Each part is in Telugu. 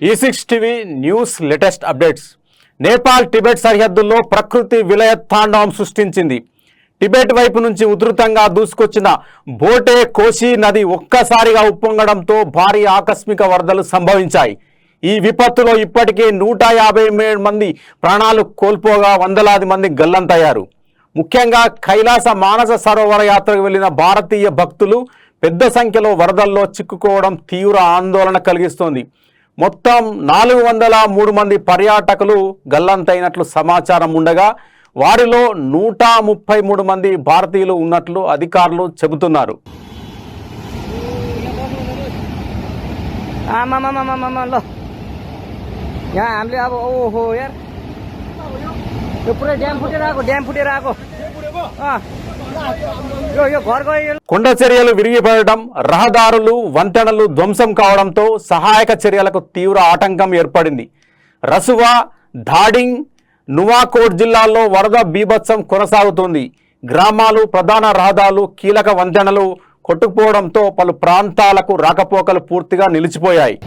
E6 TV news latest updates. Nepal Tibet సరిహద్దుల్లో ప్రకృతి విలయతాండవం సృష్టించింది. టిబెట్ వైపు నుంచి ఉధృతంగా దూసుకొచ్చిన బోటే కోసి నది ఒక్కసారిగా ఉప్పొంగడంతో భారీ ఆకస్మిక వరదలు సంభవించాయి. ఈ విపత్తులో ఇప్పటికే 157 మంది ప్రాణాలు కోల్పోగా వందలాది మంది గల్లంతయ్యారు. ముఖ్యంగా కైలాస మానస సరోవర యాత్రకు వెళ్లిన భారతీయ భక్తులు పెద్ద సంఖ్యలో వరదల్లో చిక్కుకోవడం తీవ్ర ఆందోళన కలిగిస్తోంది. మొత్తం 403 మంది పర్యాటకులు గల్లంతైనట్లు సమాచారం ఉండగా వారిలో 133 మంది భారతీయులు ఉన్నట్లు అధికారులు చెబుతున్నారు. కొండ చర్యలు విరిగిపడటం, రహదారులు వంతెనలు ధ్వంసం కావడంతో సహాయక చర్యలకు తీవ్ర ఆటంకం ఏర్పడింది. రసువా, ధాడింగ్, నువాకోట్ జిల్లాల్లో వరద బీభత్సం కొనసాగుతోంది. గ్రామాలు, ప్రధాన రహదారులు, కీలక వంతెనలు కొట్టుకుపోవడంతో పలు ప్రాంతాలకు రాకపోకలు పూర్తిగా నిలిచిపోయాయి.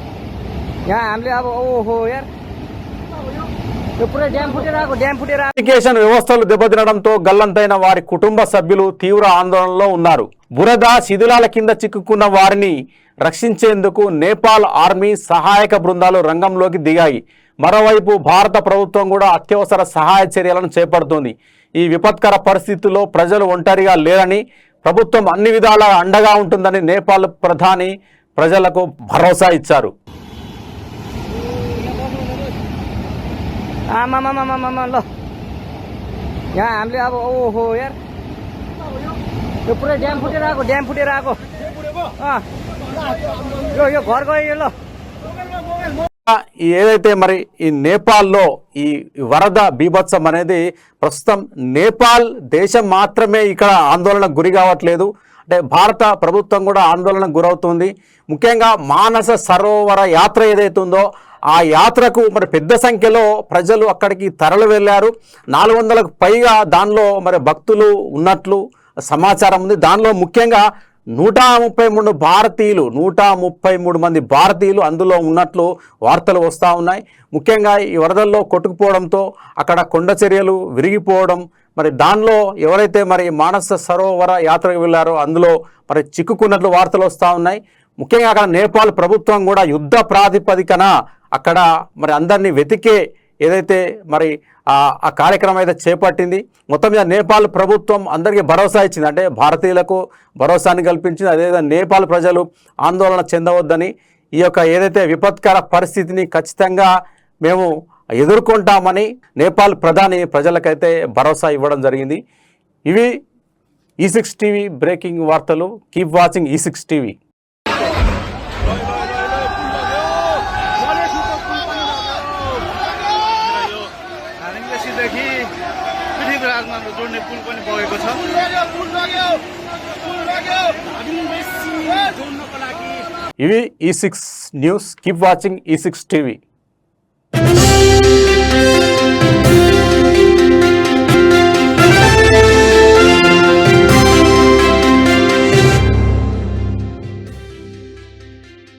కమ్యూనికేషన్ వ్యవస్థలు దెబ్బతినడంతో గల్లంతైన వారి కుటుంబ సభ్యులు తీవ్ర ఆందోళనలో ఉన్నారు. బురద శిథిలాల కింద చిక్కుకున్న వారిని రక్షించేందుకు నేపాల్ ఆర్మీ సహాయక బృందాలు రంగంలోకి దిగాయి. మరోవైపు భారత ప్రభుత్వం కూడా అత్యవసర సహాయ చర్యలను చేపడుతోంది. ఈ విపత్కర పరిస్థితుల్లో ప్రజలు ఒంటరిగా లేరని, ప్రభుత్వం అన్ని విధాలా అండగా ఉంటుందని నేపాల్ ప్రధాని ప్రజలకు భరోసా ఇచ్చారు. ఏదైతే మరి ఈ నేపాల్లో ఈ వరద బీభత్సం అనేది ప్రస్తుతం నేపాల్ దేశం మాత్రమే ఇక్కడ ఆందోళనకు గురి కావట్లేదు, అంటే భారత ప్రభుత్వం కూడా ఆందోళనకు గురవుతుంది. ముఖ్యంగా మానస సరోవర యాత్ర ఏదైతే ఉందో ఆ యాత్రకు మరి పెద్ద సంఖ్యలో ప్రజలు అక్కడికి తరలి వెళ్ళారు. 400కు పైగా దానిలో మరి భక్తులు ఉన్నట్లు సమాచారం ఉంది. దానిలో ముఖ్యంగా 133 మంది భారతీయులు అందులో ఉన్నట్లు వార్తలు వస్తూ ఉన్నాయి. ముఖ్యంగా ఈ వరదల్లో కొట్టుకుపోవడంతో అక్కడ కొండ చర్యలు విరిగిపోవడం, మరి దానిలో ఎవరైతే మరి మానస సరోవర యాత్రకు వెళ్ళారో అందులో మరి చిక్కుకున్నట్లు వార్తలు వస్తూ ఉన్నాయి. ముఖ్యంగా అక్కడ నేపాల్ ప్రభుత్వం కూడా యుద్ధ ప్రాతిపదికన అక్కడ మరి అందరినీ వెతికే ఏదైతే మరి ఆ కార్యక్రమం అయితే చేపట్టింది. మొత్తం మీద నేపాల్ ప్రభుత్వం అందరికీ భరోసా ఇచ్చింది, అంటే భారతీయులకు భరోసాని కల్పించింది. అదేవిధంగా నేపాల్ ప్రజలు ఆందోళన చెందవద్దని, ఈ యొక్క ఏదైతే విపత్కర పరిస్థితిని ఖచ్చితంగా మేము ఎదుర్కొంటామని నేపాల్ ప్రధాని ప్రజలకైతే భరోసా ఇవ్వడం జరిగింది. ఇవి E6 టీవీ బ్రేకింగ్ వార్తలు. Keep watching E6 TV. जोड्ने पुल पनि बगेको छ। ఇవి E6 news. Keep watching E6 TV.